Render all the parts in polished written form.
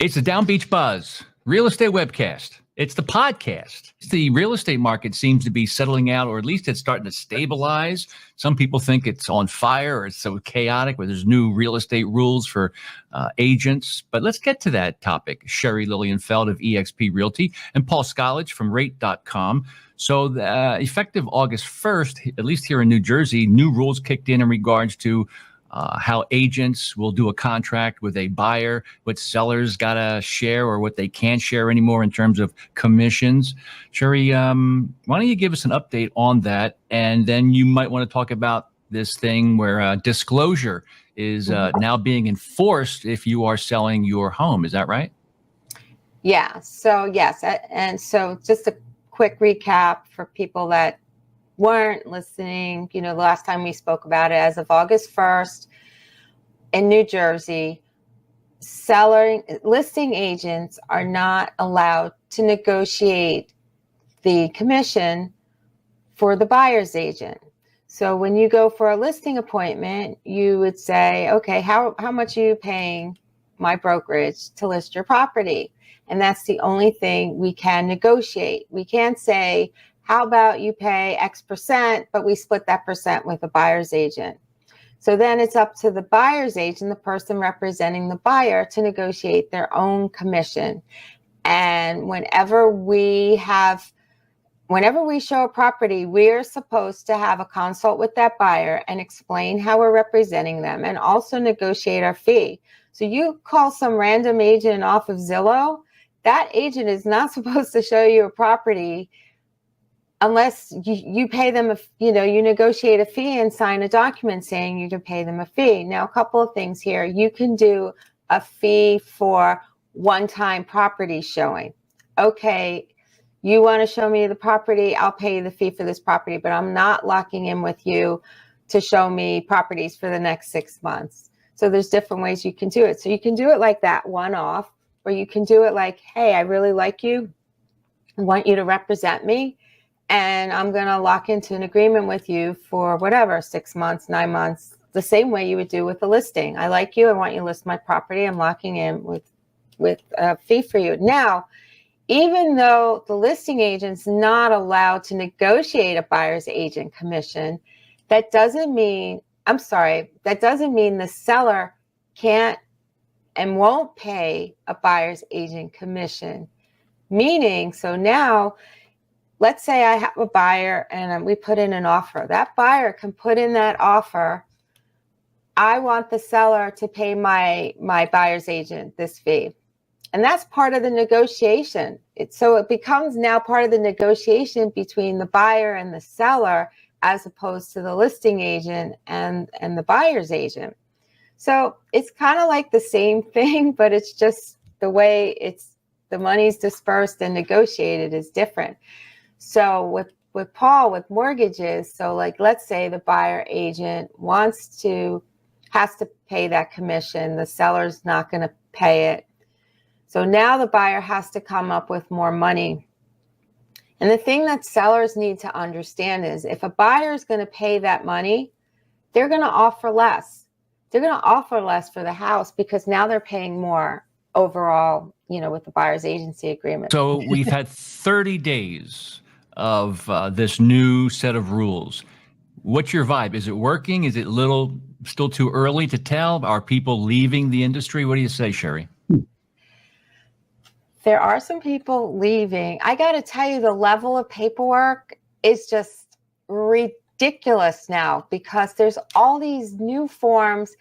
It's the Down Beach Buzz real estate webcast. It's the podcast. The real estate market seems to be settling out, or at least it's starting to stabilize. Some people think it's on fire or it's so chaotic where there's new real estate rules for agents. But let's get to that topic. Sherri Lilienfeld of eXp Realty and Paul Zgalich from Rate.com. So effective August 1st, at least here in New Jersey, new rules kicked in regards to how agents will do a contract with a buyer, what sellers got to share or what they can't share anymore in terms of commissions. Sherri, why don't you give us an update on that? And then you might want to talk about this thing where disclosure is now being enforced if you are selling your home. Is that right? Yeah. So, yes. And so just a quick recap for people that weren't listening, the last time we spoke about it, as of August 1st in New Jersey, listing agents are not allowed to negotiate the commission for the buyer's agent. So when you go for a listing appointment, you would say, okay, how much are you paying my brokerage to list your property? And that's the only thing we can negotiate. We can't say, how about you pay X percent, but we split that percent with the buyer's agent. So then it's up to the buyer's agent, the person representing the buyer, to negotiate their own commission. And whenever we show a property, we're supposed to have a consult with that buyer and explain how we're representing them and also negotiate our fee. So you call some random agent off of Zillow, that agent is not supposed to show you a property unless you pay them, you negotiate a fee and sign a document saying you can pay them a fee. Now, a couple of things here. You can do a fee for one-time property showing. Okay, you want to show me the property, I'll pay you the fee for this property, but I'm not locking in with you to show me properties for the next 6 months. So there's different ways you can do it. So you can do it like that, one-off, or you can do it like, hey, I really like you. I want you to represent me. And I'm going to lock into an agreement with you for whatever, 6 months, 9 months, the same way you would do with a listing. I like you. I want you to list my property. I'm locking in with a fee for you. Now, even though the listing agent's not allowed to negotiate a buyer's agent commission, that doesn't mean the seller can't and won't pay a buyer's agent commission. Meaning, so now, let's say I have a buyer and we put in an offer. That buyer can put in that offer, I want the seller to pay my buyer's agent this fee. And that's part of the negotiation. So it becomes now part of the negotiation between the buyer and the seller, as opposed to the listing agent and the buyer's agent. So it's kind of like the same thing, but it's just the way the money's dispersed and negotiated is different. So with Paul, with mortgages, so like, let's say the buyer agent has to pay that commission. The seller's not going to pay it. So now the buyer has to come up with more money. And the thing that sellers need to understand is if a buyer is going to pay that money, they're going to offer less. They're going to offer less for the house because now they're paying more overall, with the buyer's agency agreement. So we've had 30 days of this new set of rules. What's your vibe? Is it working? Is it still too early to tell? Are people leaving the industry? What do you say, Sherri? There are some people leaving. I got to tell you, the level of paperwork is just ridiculous now because there's all these new forms.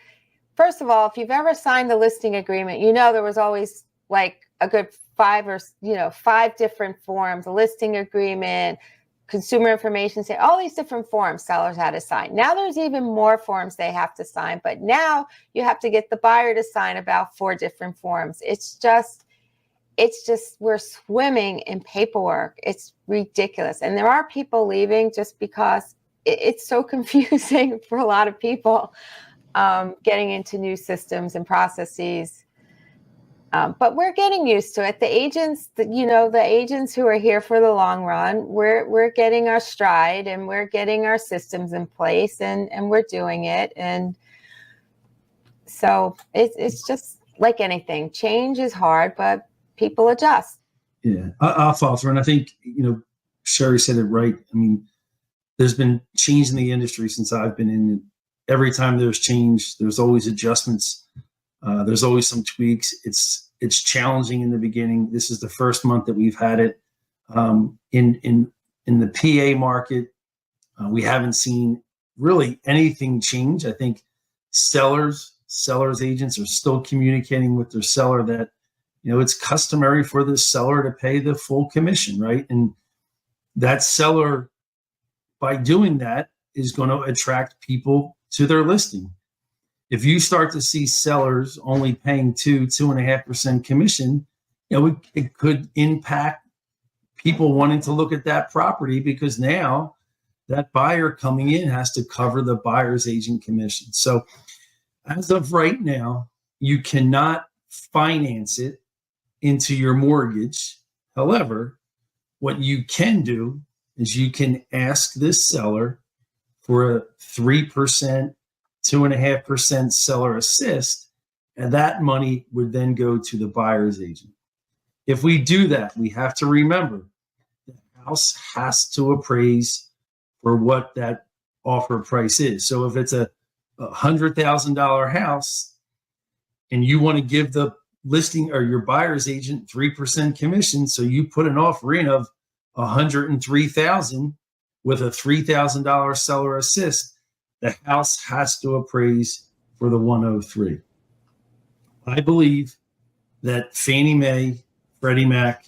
First of all, if you've ever signed the listing agreement, there was always like a good 5 different forms, a listing agreement, consumer information, say all these different forms sellers had to sign. Now there's even more forms they have to sign, but now you have to get the buyer to sign about 4 different forms. It's just, we're swimming in paperwork. It's ridiculous. And there are people leaving just because it's so confusing for a lot of people getting into new systems and processes. But we're getting used to it. The agents, the agents who are here for the long run, we're getting our stride and we're getting our systems in place and we're doing it. And so it's just, like anything, change is hard, but people adjust. Yeah, I'll follow through. And I think, Sherri said it right. I mean, there's been change in the industry since I've been in it. Every time there's change, there's always adjustments. There's always some tweaks. It's challenging in the beginning. This is the first month that we've had it. In the PA market, we haven't seen really anything change. I think sellers agents are still communicating with their seller that, it's customary for the seller to pay the full commission, right? And that seller, by doing that, is going to attract people to their listing. If you start to see sellers only paying 2.5% commission, it could impact people wanting to look at that property, because now that buyer coming in has to cover the buyer's agent commission. So as of right now, you cannot finance it into your mortgage. However, what you can do is you can ask this seller for a 3%, 2.5% seller assist, and that money would then go to the buyer's agent. If we do that, we have to remember the house has to appraise for what that offer price is. So if it's a $100,000 house and you want to give the listing or your buyer's agent 3% commission, so you put an offer in of $103,000 with a $3,000 seller assist, the house has to appraise for the 103. I believe that Fannie Mae, Freddie Mac,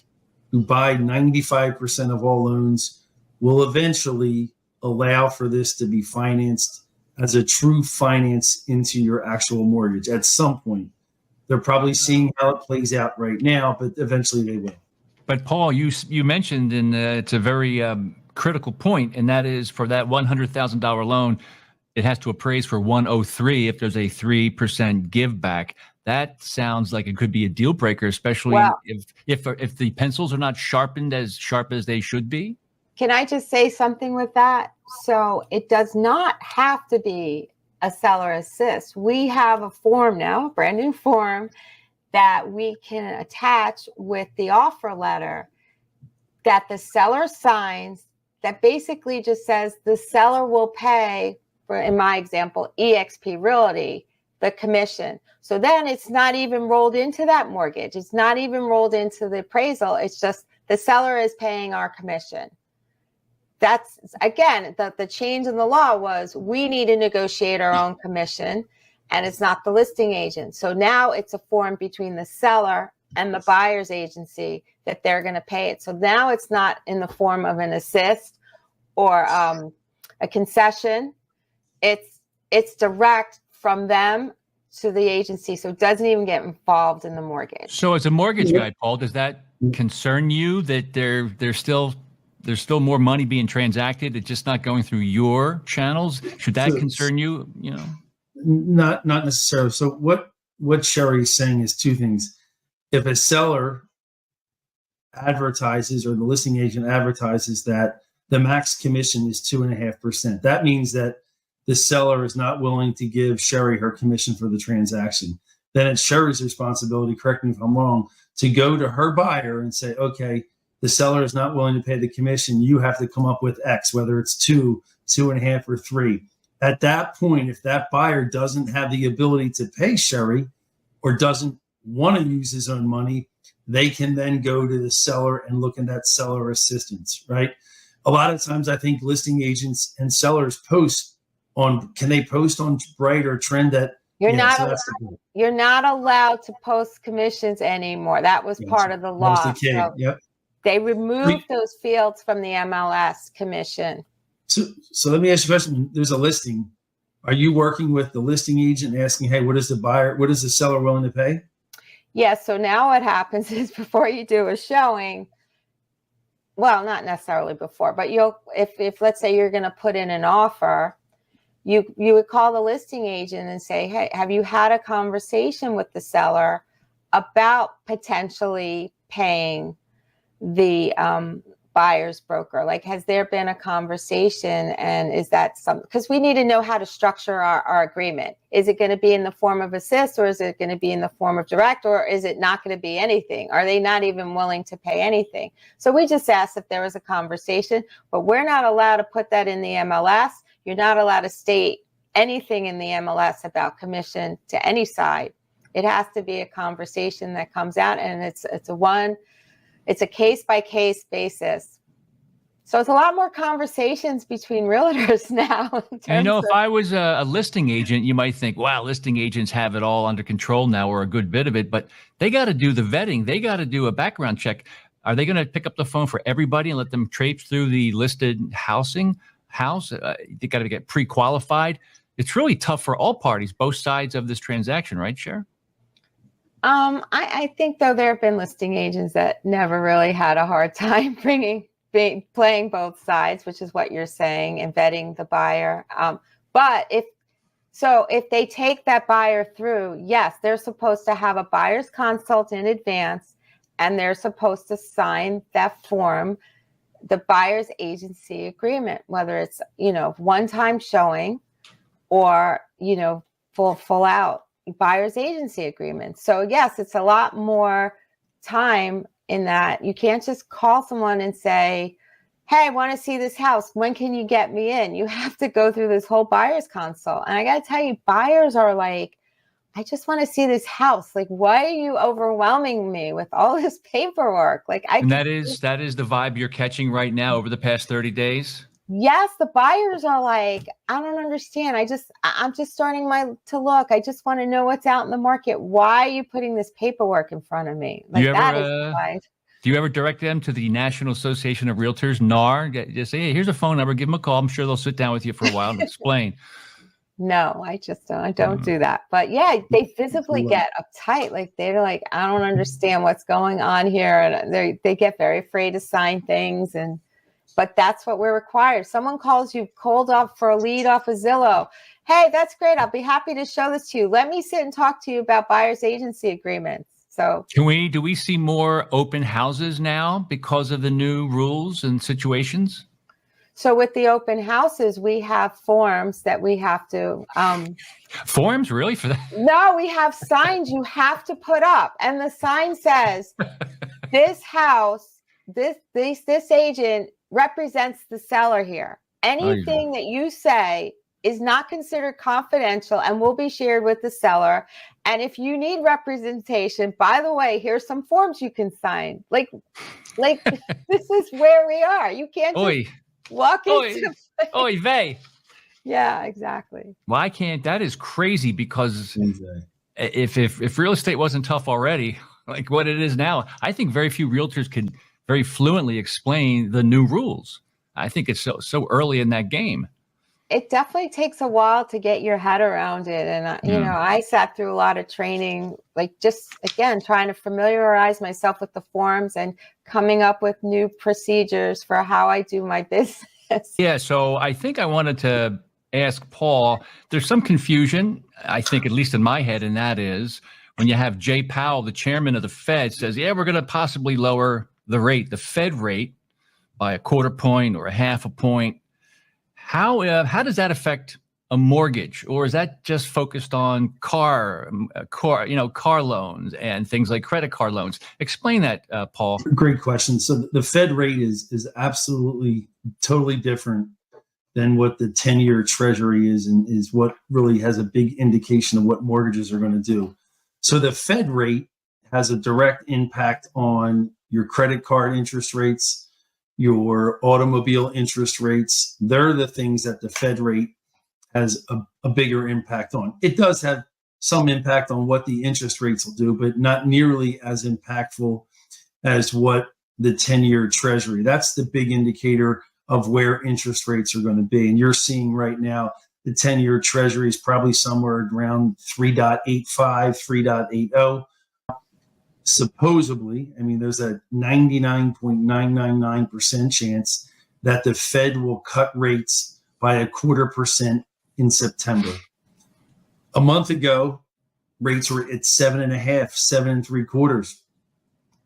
who buy 95% of all loans, will eventually allow for this to be financed as a true finance into your actual mortgage at some point. They're probably seeing how it plays out right now, but eventually they will. But Paul, you mentioned, and it's a very critical point, and that is for that $100,000 loan, it has to appraise for 103 if there's a 3% give back. That sounds like it could be a deal breaker, especially if the pencils are not sharpened as sharp as they should be. Can I just say something with that? So it does not have to be a seller assist. We have a form now, a brand new form that we can attach with the offer letter that the seller signs, that basically just says the seller will pay, for, in my example, eXp Realty, the commission. So then it's not even rolled into that mortgage. It's not even rolled into the appraisal. It's just the seller is paying our commission. That's, again, the change in the law was we need to negotiate our own commission, and it's not the listing agent. So now it's a form between the seller and the buyer's agency that they're going to pay it. So now it's not in the form of an assist or a concession. It's direct from them to the agency. So it doesn't even get involved in the mortgage. So as a mortgage guy, Paul, does that concern you that there's still more money being transacted? It's just not going through your channels. Should that concern you? Not necessarily. So what Sherri is saying is two things. If a seller advertises or the listing agent advertises that the max commission is 2.5%, that means that the seller is not willing to give Sherri her commission for the transaction. Then it's Sherri's responsibility, correct me if I'm wrong, to go to her buyer and say, okay, the seller is not willing to pay the commission. You have to come up with X, whether it's 2, 2.5, or 3. At that point, if that buyer doesn't have the ability to pay Sherri or doesn't want to use his own money, they can then go to the seller and look at that seller assistance, right? A lot of times I think listing agents and sellers can they post on Bright or Trend that you're not allowed to post commissions anymore. That was part of the law. Yep. They removed those fields from the MLS commission. So let me ask you a question. There's a listing. Are you working with the listing agent asking, hey, what is the seller willing to pay? Yes. So now what happens is before you do a showing, well, not necessarily before, but if let's say you're going to put in an offer, you would call the listing agent and say, hey, have you had a conversation with the seller about potentially paying the buyer's broker? Like, has there been a conversation, and is that something, because we need to know how to structure our agreement. Is it going to be in the form of assist, or is it going to be in the form of direct, or is it not going to be anything? Are they not even willing to pay anything? So we just asked if there was a conversation, but we're not allowed to put that in the MLS. You're not allowed to state anything in the MLS about commission to any side. It has to be a conversation that comes out, and it's a case by case basis. So it's a lot more conversations between realtors now. If I was a listing agent, you might think, wow, listing agents have it all under control now, or a good bit of it, but they got to do the vetting. They got to do a background check. Are they going to pick up the phone for everybody and let them traipse through the listed house? They got to get pre-qualified. It's really tough for all parties, both sides of this transaction, right, Sherri? I think, though, there have been listing agents that never really had a hard time playing both sides, which is what you're saying, and vetting the buyer. But if they take that buyer through, yes, they're supposed to have a buyer's consult in advance, and they're supposed to sign that form, the buyer's agency agreement, whether it's, one-time showing or, full out buyer's agency agreement. So yes, it's a lot more time in that. You can't just call someone and say, hey, I want to see this house. When can you get me in? You have to go through this whole buyer's consult. And I got to tell you, buyers are like, I just want to see this house. Like, why are you overwhelming me with all this paperwork? And that is the vibe you're catching right now over the past 30 days. Yes, the buyers are like, I don't understand. I'm just starting to look. I just want to know what's out in the market. Why are you putting this paperwork in front of me? Like, that is the vibe. Do you ever direct them to the National Association of Realtors, NAR? Just say, hey, here's a phone number. Give them a call. I'm sure they'll sit down with you for a while and explain. No, I just don't. I don't do that. But yeah, they visibly get uptight. Like, they're like, I don't understand what's going on here, and they get very afraid to sign things. But that's what we're required. Someone calls you cold up for a lead off of Zillow. Hey, that's great. I'll be happy to show this to you. Let me sit and talk to you about buyer's agency agreements. So do we see more open houses now because of the new rules and situations? So with the open houses, we have forms that we have to forms really for that? No, we have signs you have to put up, and the sign says this house, this agent represents the seller here. Anything that you say is not considered confidential and will be shared with the seller. And if you need representation, by the way, here's some forms you can sign. Like this is where we are. You can't just walk into Oy vey. Yeah, exactly. Well, that is crazy, because if real estate wasn't tough already, like what it is now, I think very few realtors can very fluently explain the new rules. I think it's so early in that game. It definitely takes a while to get your head around it. And, I sat through a lot of training, like just, again, trying to familiarize myself with the forms and coming up with new procedures for how I do my business. Yeah. So I think I wanted to ask Paul, there's some confusion, I think, at least in my head, and that is when you have Jay Powell, the chairman of the Fed, says, yeah, we're going to possibly lower the Fed rate by 1/4 point or 1/2 point. How does that affect a mortgage, or is that just focused on car loans and things like credit card loans? Explain that, Paul. Great question. So the Fed rate is absolutely totally different than what the 10-year Treasury is, and is what really has a big indication of what mortgages are going to do. So the Fed rate has a direct impact on your credit card interest rates, your automobile interest rates. They're the things that the Fed rate has a bigger impact on. It does have some impact on what the interest rates will do, but not nearly as impactful as what the 10-year Treasury. That's the big indicator of where interest rates are going to be. And you're seeing right now the 10-year Treasury is probably somewhere around 3.85, 3.80. Supposedly, there's a 99.999% chance that the Fed will cut rates by 1/4% in September. A month ago, rates were at 7.5, 7 3/4.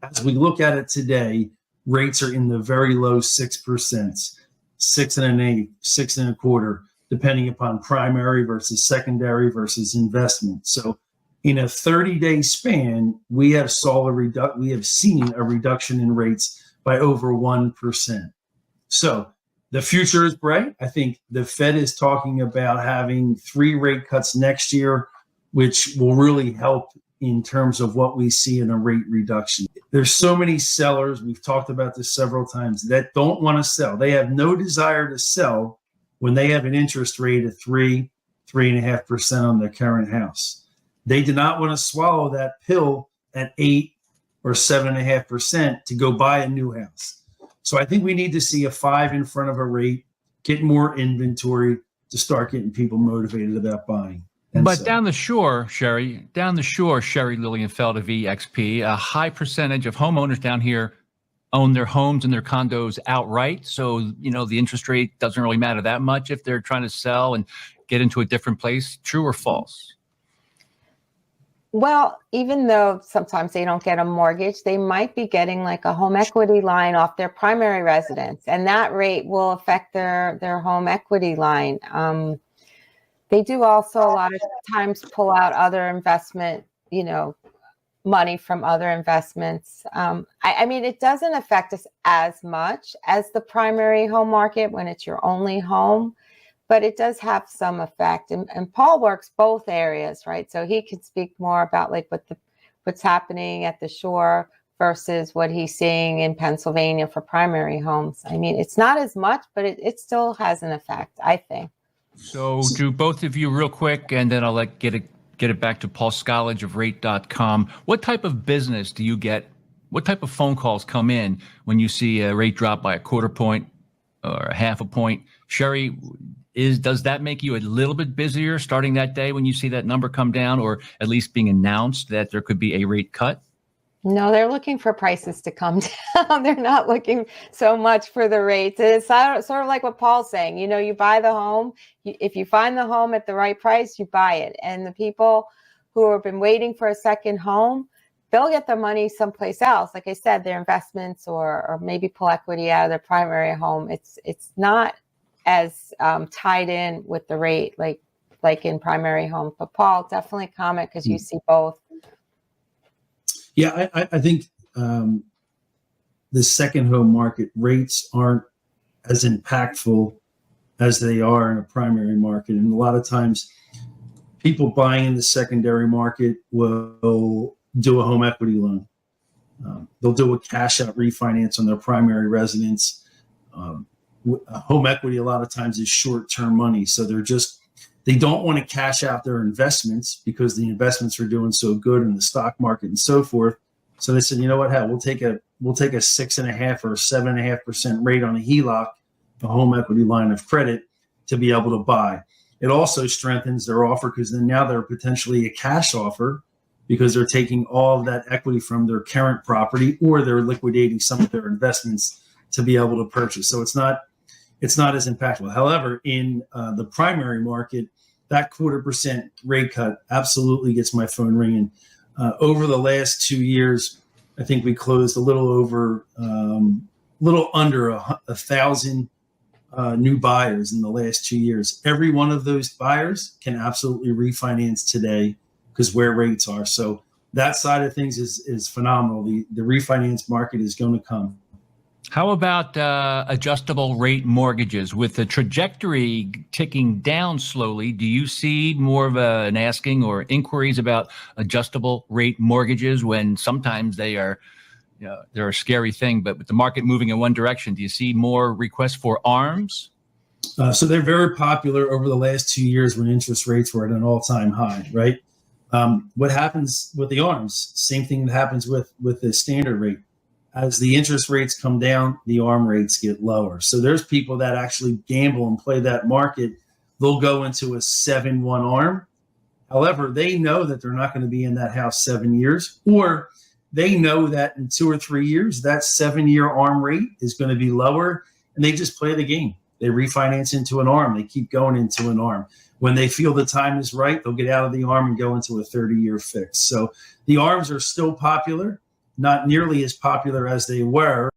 As we look at it today, rates are in the very low 6%, 6.125%, 6.25%, depending upon primary versus secondary versus investment. So in a 30-day span, we have seen a reduction in rates by over 1%. So the future is bright. I think the Fed is talking about having 3 rate cuts next year, which will really help in terms of what we see in a rate reduction. There's so many sellers, we've talked about this several times, that don't want to sell. They have no desire to sell when they have an interest rate of 3.5% on their current house. They do not want to swallow that pill at 8 or 7.5% to go buy a new house. So I think we need to see a 5 in front of a rate, get more inventory to start getting people motivated about buying. But down the shore, Sherri Lilienfeld of EXP, a high percentage of homeowners down here own their homes and their condos outright. So, the interest rate doesn't really matter that much if they're trying to sell and get into a different place. True or false? Well, even though sometimes they don't get a mortgage, they might be getting like a home equity line off their primary residence, and that rate will affect their home equity line. They do also a lot of times pull out other investment, money from other investments. I mean, it doesn't affect us as much as the primary home market when it's your only home, but it does have some effect. And Paul works both areas, right? So he could speak more about like what's happening at the shore versus what he's seeing in Pennsylvania for primary homes. I mean, it's not as much, but it still has an effect, I think. So do both of you real quick, and then I'll get it back to Paul Zgalich of rate.com. What type of business do you get? What type of phone calls come in when you see a rate drop by 1/4 point or 1/2 point? Sherri, does that make you a little bit busier starting that day when you see that number come down, or at least being announced that there could be a rate cut? No, they're looking for prices to come down. They're not looking so much for the rates. It's sort of like what Paul's saying. You buy the home. If you find the home at the right price, you buy it. And the people who have been waiting for a second home, they'll get their money someplace else. Like I said, their investments or maybe pull equity out of their primary home. It's not as tied in with the rate like in primary homes. But Paul, definitely comment because you see both. Yeah, I think the second home market rates aren't as impactful as they are in a primary market. And a lot of times people buying in the secondary market will do a home equity loan. They'll do a cash out refinance on their primary residence. Home equity a lot of times is short-term money. So they don't want to cash out their investments because the investments are doing so good in the stock market and so forth. So they said, you know what, we'll take a 6.5 or 7.5% rate on a HELOC, a home equity line of credit, to be able to buy. It also strengthens their offer because then now they're potentially a cash offer because they're taking all of that equity from their current property, or they're liquidating some of their investments to be able to purchase. So it's not as impactful. However, in the primary market, that 1/4% rate cut absolutely gets my phone ringing. Over the last 2 years, I think we closed a little under 1,000 new buyers in the last 2 years. Every one of those buyers can absolutely refinance today because where rates are. So that side of things is phenomenal. The refinance market is going to come. How about adjustable rate mortgages? With the trajectory ticking down slowly, do you see more of an asking or inquiries about adjustable rate mortgages when sometimes they're a scary thing, but with the market moving in one direction, do you see more requests for ARMs? So they're very popular over the last 2 years when interest rates were at an all-time high, right? What happens with the ARMs? Same thing that happens with the standard rate. As the interest rates come down, the ARM rates get lower. So there's people that actually gamble and play that market. They'll go into a 7-1 ARM. However, they know that they're not going to be in that house 7 years, or they know that in 2 or 3 years, that 7-year ARM rate is going to be lower, and they just play the game. They refinance into an ARM. They keep going into an ARM. When they feel the time is right, they'll get out of the ARM and go into a 30-year fix. So the ARMs are still popular. Not nearly as popular as they were